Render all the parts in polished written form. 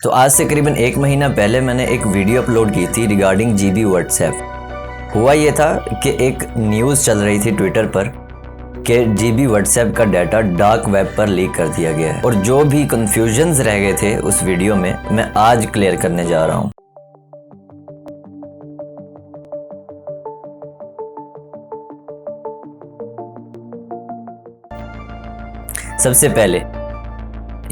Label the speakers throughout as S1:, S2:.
S1: तो आज से करीबन 1 महीना पहले मैंने एक वीडियो अपलोड की थी रिगार्डिंग जीबी व्हाट्सएप। हुआ ये था कि एक न्यूज़ चल रही थी ट्विटर पर कि जीबी व्हाट्सएप का डाटा डार्क वेब पर लीक कर दिया गया है, और जो भी कन्फ्यूजन्स रह गए थे उस वीडियो में मैं आज क्लियर करने जा रहा हूँ। सबसे पहले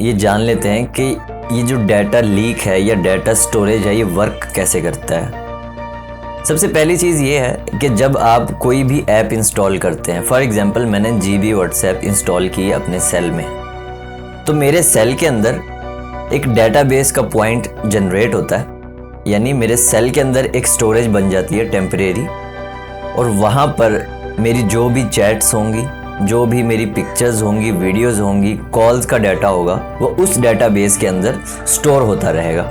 S1: ये जान लेते हैं कि ये जो डाटा लीक है या डाटा स्टोरेज है ये वर्क कैसे करता है। सबसे पहली चीज़ ये है कि जब आप कोई भी ऐप इंस्टॉल करते हैं, फॉर एग्जांपल मैंने जीबी व्हाट्सएप इंस्टॉल की अपने सेल में, तो मेरे सेल के अंदर एक डाटाबेस का पॉइंट जनरेट होता है, यानी मेरे सेल के अंदर एक स्टोरेज बन जाती है टेम्परेरी, और वहाँ पर मेरी जो भी चैट्स होंगी, जो भी मेरी पिक्चर्स होंगी, वीडियोस होंगी, कॉल्स का डाटा होगा, वो उस डाटाबेस के अंदर स्टोर होता रहेगा।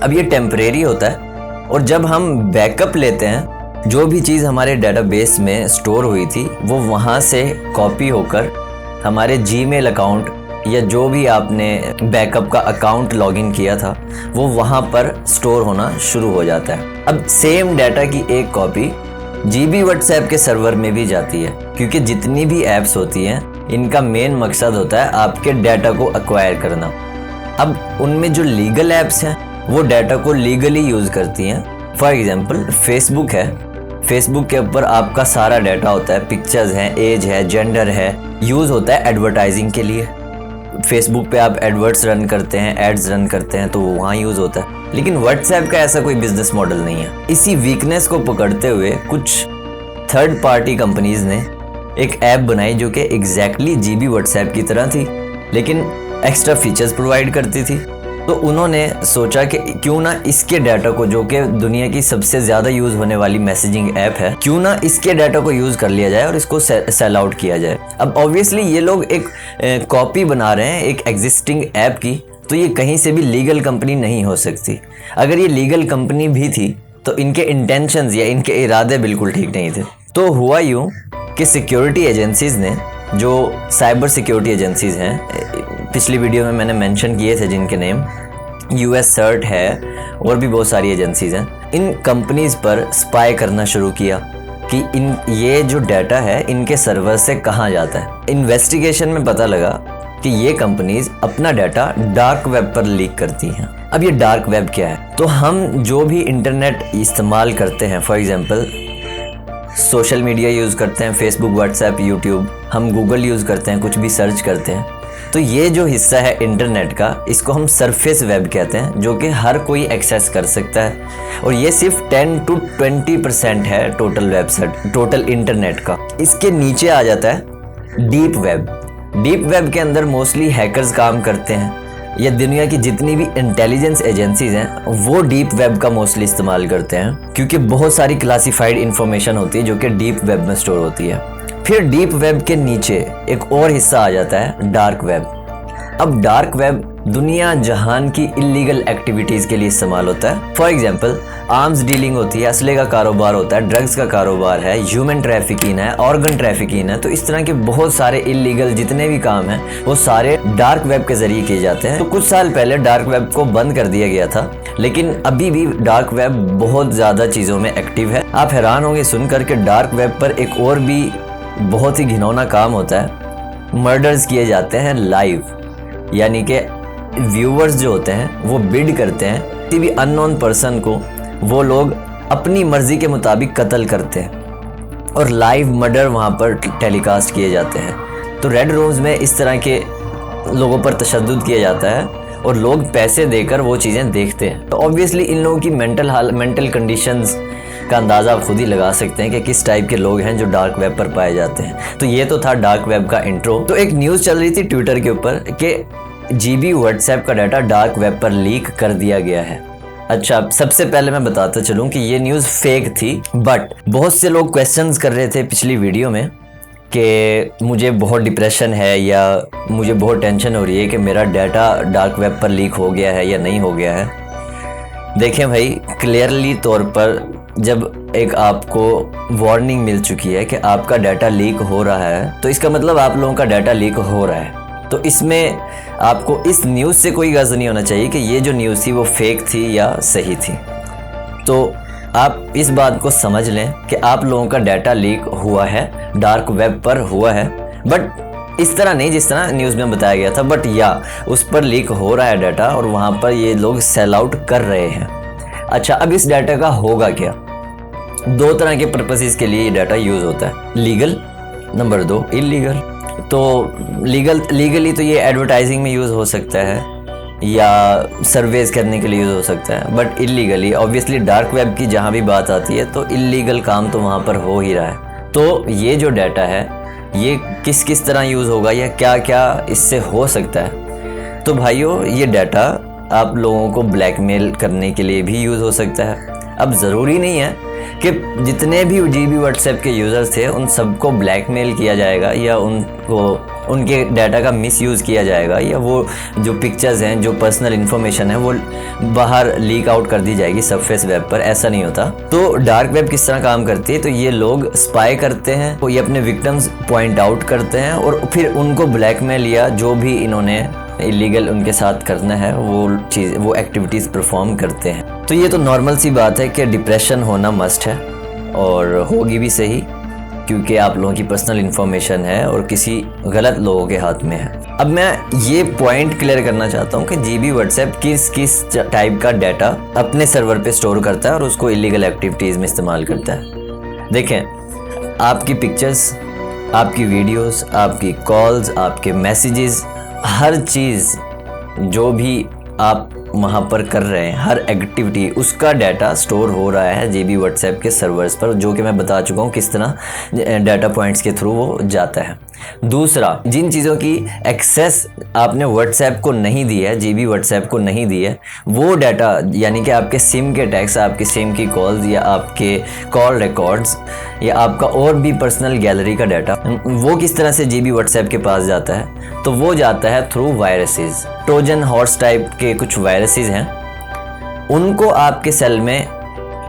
S1: अब ये टेम्परेरी होता है, और जब हम बैकअप लेते हैं, जो भी चीज़ हमारे डाटाबेस में स्टोर हुई थी वो वहाँ से कॉपी होकर हमारे जीमेल अकाउंट या जो भी आपने बैकअप का अकाउंट लॉगिन किया था वो वहाँ पर स्टोर होना शुरू हो जाता है। अब सेम डाटा की एक कॉपी जीबी व्हाट्सएप के सर्वर में भी जाती है, क्योंकि जितनी भी ऐप्स होती हैं इनका मेन मकसद होता है आपके डाटा को एक्वायर करना। अब उनमें जो लीगल ऐप्स हैं वो डाटा को लीगली यूज़ करती हैं। फॉर एग्जांपल फेसबुक है, फेसबुक के ऊपर आपका सारा डाटा होता है, पिक्चर्स हैं, एज है, जेंडर है, यूज़ होता है एडवर्टाइजिंग के लिए। फेसबुक पे आप एडवर्ट्स रन करते हैं, एड्स रन करते हैं, तो वो वहाँ यूज़ होता है। लेकिन व्हाट्सएप का ऐसा कोई बिजनेस मॉडल नहीं है। इसी वीकनेस को पकड़ते हुए कुछ थर्ड पार्टी कंपनीज ने एक ऐप बनाई जो कि एग्जैक्टली जीबी व्हाट्सएप की तरह थी, लेकिन एक्स्ट्रा फीचर्स प्रोवाइड करती थी। तो उन्होंने सोचा कि क्यों ना इसके डाटा को, जो कि दुनिया की सबसे ज़्यादा यूज़ होने वाली मैसेजिंग ऐप है, क्यों ना इसके डाटा को यूज़ कर लिया जाए और इसको सेल आउट किया जाए। अब ऑब्वियसली ये लोग एक कॉपी बना रहे हैं एक एग्जिस्टिंग ऐप की, तो ये कहीं से भी लीगल कंपनी नहीं हो सकती। अगर ये लीगल कंपनी भी थी तो इनके इंटेंशंस या इनके इरादे बिल्कुल ठीक नहीं थे। तो हुआ यूँ कि सिक्योरिटी एजेंसीज़ ने, जो साइबर सिक्योरिटी एजेंसीज़ हैं, पिछली वीडियो में मैंने मेंशन किए थे जिनके नेम, US CERT है और भी बहुत सारी एजेंसीज़ हैं, इन कंपनीज़ पर स्पाई करना शुरू किया कि ये जो डाटा है इनके सर्वर से कहाँ जाता है। इन्वेस्टिगेशन में पता लगा कि ये कंपनीज अपना डाटा डार्क वेब पर लीक करती हैं। अब ये डार्क वेब क्या है? तो हम जो भी इंटरनेट इस्तेमाल करते हैं, for example social media use करते हैं, फेसबुक, व्हाट्सएप, यूट्यूब, हम गूगल यूज़ करते हैं, कुछ भी सर्च करते हैं, तो ये जो हिस्सा है इंटरनेट का, इसको हम सरफेस वेब कहते हैं, जो कि हर कोई एक्सेस कर सकता है, और ये सिर्फ 10 to 20% है टोटल वेबसाइट, टोटल इंटरनेट का। इसके नीचे आ जाता है डीप वेब। डीप वेब के अंदर मोस्टली हैकर्स काम करते हैं, या दुनिया की जितनी भी इंटेलिजेंस एजेंसीज हैं वो डीप वेब का मोस्टली इस्तेमाल करते हैं, क्योंकि बहुत सारी क्लासिफाइड इंफॉर्मेशन होती है जो कि डीप वेब में स्टोर होती है। फिर डीप वेब के नीचे एक और हिस्सा आ जाता है डार्क वेब। अब डार्क वेब दुनिया जहान की इलीगल एक्टिविटीज़ के लिए इस्तेमाल होता है। फॉर एग्जांपल आर्म्स डीलिंग होती है, असले का कारोबार होता है, ड्रग्स का कारोबार है, ह्यूमन ट्रैफिकिंग है, ऑर्गन ट्रैफिकिंग है। तो इस तरह के बहुत सारे इलीगल जितने भी काम हैं वो सारे डार्क वेब के ज़रिए किए जाते हैं। तो कुछ साल पहले डार्क वेब को बंद कर दिया गया था, लेकिन अभी भी डार्क वेब बहुत ज़्यादा चीज़ों में एक्टिव है। आप हैरान होंगे सुनकर के डार्क वेब पर एक और भी बहुत ही घिनौना काम होता है, मर्डर्स किए जाते हैं लाइव, यानी कि व्यूवर्स जो होते हैं वो बिड करते हैं, किसी भी अननोन पर्सन को वो लोग अपनी मर्जी के मुताबिक कत्ल करते हैं और लाइव मर्डर वहाँ पर टेलीकास्ट किए जाते हैं। तो रेड रूम्स में इस तरह के लोगों पर तशद्दुद किया जाता है और लोग पैसे देकर वो चीज़ें देखते हैं। तो ऑब्वियसली इन लोगों की मेंटल कंडीशंस का अंदाज़ा आप खुद ही लगा सकते हैं कि किस टाइप के लोग हैं जो डार्क वेब पर पाए जाते हैं। तो ये तो था डार्क वेब का इंट्रो। तो एक न्यूज़ चल रही थी ट्विटर के ऊपर कि जीबी व्हाट्सएप का डाटा डार्क वेब पर लीक कर दिया गया है। अच्छा, सबसे पहले मैं बताता चलूँ कि ये न्यूज़ फेक थी, बट बहुत से लोग क्वेश्चंस कर रहे थे पिछली वीडियो में कि मुझे बहुत डिप्रेशन है या मुझे बहुत टेंशन हो रही है कि मेरा डाटा डार्क वेब पर लीक हो गया है या नहीं हो गया है। देखें भाई, क्लियरली तौर पर जब एक आपको वार्निंग मिल चुकी है कि आपका डाटा लीक हो रहा है, तो इसका मतलब आप लोगों का डाटा लीक हो रहा है। तो इसमें आपको इस न्यूज़ से कोई गर्ज नहीं होना चाहिए कि ये जो न्यूज़ थी वो फेक थी या सही थी। तो आप इस बात को समझ लें कि आप लोगों का डाटा लीक हुआ है, डार्क वेब पर हुआ है, बट इस तरह नहीं जिस तरह न्यूज़ में बताया गया था, बट या उस पर लीक हो रहा है डाटा और वहाँ पर ये लोग सेल आउट कर रहे हैं। अच्छा, अब इस डाटा का होगा क्या? 2 तरह के पर्पसेस के लिए ये डाटा यूज़ होता है, लीगल, नंबर 2 इलीगल। तो लीगली तो ये एडवर्टाइजिंग में यूज़ हो सकता है या सर्वेज करने के लिए यूज़ हो सकता है, but illegally obviously dark web की जहाँ भी बात आती है तो इलीगल काम तो वहाँ पर हो ही रहा है। तो ये जो डाटा है ये किस किस तरह यूज़ होगा या क्या क्या इससे हो सकता है? तो भाइयों, ये डाटा आप लोगों को ब्लैकमेल करने के लिए भी यूज़ हो सकता है। अब ज़रूरी नहीं है कि जितने भी GB व्हाट्सएप के यूज़र्स थे उन सबको ब्लैकमेल किया जाएगा या उनको उनके डाटा का मिसयूज़ किया जाएगा या वो जो पिक्चर्स हैं, जो पर्सनल इन्फॉर्मेशन है वो बाहर लीक आउट कर दी जाएगी सरफेस वेब पर। ऐसा नहीं होता। तो डार्क वेब किस तरह काम करती है? तो ये लोग स्पाई करते हैं, तो ये अपने विक्टिम्स पॉइंट आउट करते हैं और फिर उनको ब्लैकमेल या जो भी इन्होंने इलीगल उनके साथ करना है वो एक्टिविटीज़ परफॉर्म करते हैं। तो ये तो नॉर्मल सी बात है कि डिप्रेशन होना मस्ट है और होगी भी सही, क्योंकि आप लोगों की पर्सनल इन्फॉर्मेशन है और किसी गलत लोगों के हाथ में है। अब मैं ये पॉइंट क्लियर करना चाहता हूँ कि GB व्हाट्सएप किस टाइप का डाटा अपने सर्वर पे स्टोर करता है और उसको इलीगल एक्टिविटीज़ में इस्तेमाल करता है। देखें, आपकी पिक्चर्स, आपकी वीडियोस, आपकी कॉल्स, आपके मैसेजेस, हर चीज़ जो भी आप वहाँ पर कर रहे हैं, हर एक्टिविटी, उसका डाटा स्टोर हो रहा है GB व्हाट्सएप के सर्वर्स पर, जो कि मैं बता चुका हूँ किस तरह डाटा पॉइंट्स के थ्रू वो जाता है। दूसरा, जिन चीज़ों की एक्सेस आपने व्हाट्सएप को नहीं दी है, GB व्हाट्सएप को नहीं दी है, वो डाटा यानी कि आपके सिम के टैक्स, आपके सिम की कॉल्स या आपके कॉल रिकॉर्ड्स या आपका और भी पर्सनल गैलरी का डाटा, वो किस तरह से GB व्हाट्सएप के पास जाता है? तो वो जाता है through viruses. Trojan horse type के कुछ वायरसेस हैं, उनको आपके सेल में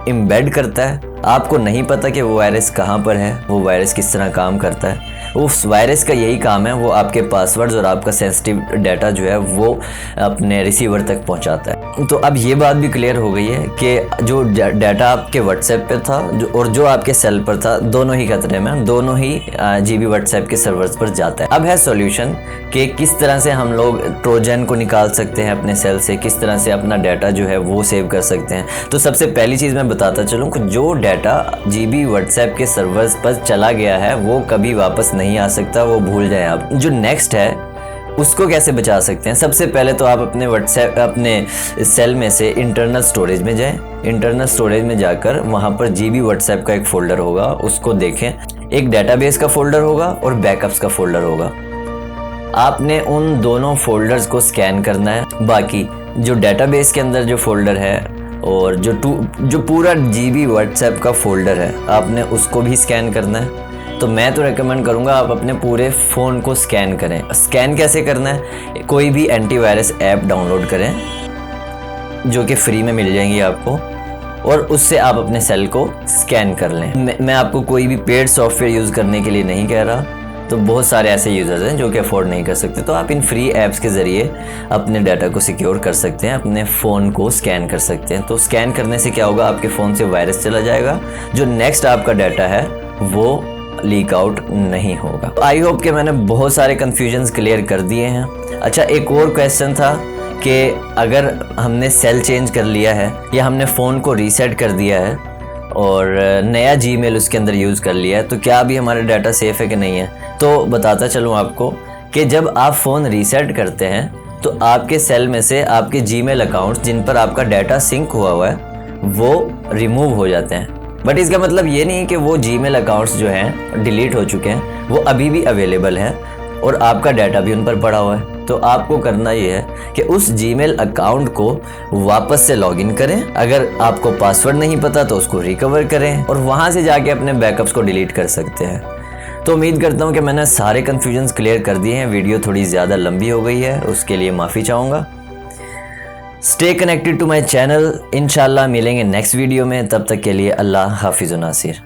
S1: एम्बेड करता है। आपको नहीं पता कि वो वायरस कहाँ पर है, वो वायरस किस तरह काम करता है। उस वायरस का यही काम है, वो आपके पासवर्ड्स और आपका सेंसिटिव डाटा जो है वो अपने रिसीवर तक पहुंचाता है। तो अब ये बात भी क्लियर हो गई है कि जो डाटा आपके व्हाट्सएप पे था और जो आपके सेल पर था, दोनों ही खतरे में, दोनों ही GB व्हाट्सएप के सर्वर्स पर जाता है। अब है सॉल्यूशन कि किस तरह से हम लोग ट्रोजन को निकाल सकते हैं अपने सेल से, किस तरह से अपना डाटा जो है वो सेव कर सकते हैं। तो सबसे पहली चीज़ मैं बताता चलूँ कि जो डाटा GB व्हाट्सएप के सर्वर्स पर चला गया है वो कभी वापस नहीं आ सकता, वो भूल जाएं आप। जो नेक्स्ट है उसको कैसे बचा सकते हैं? सबसे पहले तो आप अपने व्हाट्सएप, अपने सेल में से इंटरनल स्टोरेज में जाएं। इंटरनल स्टोरेज में जाकर वहाँ पर GB व्हाट्सएप का एक फ़ोल्डर होगा, उसको देखें। एक डेटाबेस का फ़ोल्डर होगा और बैकअप्स का फ़ोल्डर होगा। आपने उन दोनों फोल्डर्स को स्कैन करना है। बाकी जो डेटाबेस के अंदर जो फोल्डर है और जो पूरा GB व्हाट्सएप का फोल्डर है, आपने उसको भी स्कैन करना है। तो मैं तो रेकमेंड करूँगा आप अपने पूरे फ़ोन को स्कैन करें। स्कैन कैसे करना है? कोई भी एंटीवायरस ऐप डाउनलोड करें जो कि फ्री में मिल जाएंगी आपको, और उससे आप अपने सेल को स्कैन कर लें। मैं आपको कोई भी पेड सॉफ्टवेयर यूज़ करने के लिए नहीं कह रहा, तो बहुत सारे ऐसे यूज़र्स हैं जो कि अफोर्ड नहीं कर सकते, तो आप इन फ्री ऐप्स के ज़रिए अपने डाटा को सिक्योर कर सकते हैं, अपने फ़ोन को स्कैन कर सकते हैं। तो स्कैन करने से क्या होगा? आपके फ़ोन से वायरस चला जाएगा, जो नेक्स्ट आपका डाटा है वो लीक आउट नहीं होगा। आई होप कि मैंने बहुत सारे कन्फ्यूजन्स क्लियर कर दिए हैं। अच्छा, एक और क्वेश्चन था कि अगर हमने सेल चेंज कर लिया है या हमने फ़ोन को रीसेट कर दिया है और नया जीमेल उसके अंदर यूज़ कर लिया है, तो क्या अभी हमारा डाटा सेफ़ है कि नहीं है? तो बताता चलूँ आपको कि जब आप फ़ोन रीसेट करते हैं तो आपके सेल में से आपके जीमेल अकाउंट्स जिन पर आपका डाटा सिंक हुआ है वो रिमूव हो जाते हैं। बट इसका मतलब ये नहीं कि वो जीमेल अकाउंट्स जो हैं डिलीट हो चुके हैं, वो अभी भी अवेलेबल हैं और आपका डाटा भी उन पर पड़ा हुआ है। तो आपको करना ये है कि उस जीमेल अकाउंट को वापस से लॉगिन करें। अगर आपको पासवर्ड नहीं पता तो उसको रिकवर करें और वहाँ से जाके अपने बैकअप्स को डिलीट कर सकते हैं। तो उम्मीद करता हूँ कि मैंने सारे कन्फ्यूजन्स क्लियर कर दिए हैं। वीडियो थोड़ी ज़्यादा लंबी हो गई है, उसके लिए माफ़ी चाहूँगा। Stay connected to my channel. इंशाल्लाह मिलेंगे नेक्स्ट वीडियो में, तब तक के लिए अल्लाह हाफिज़ नासिर।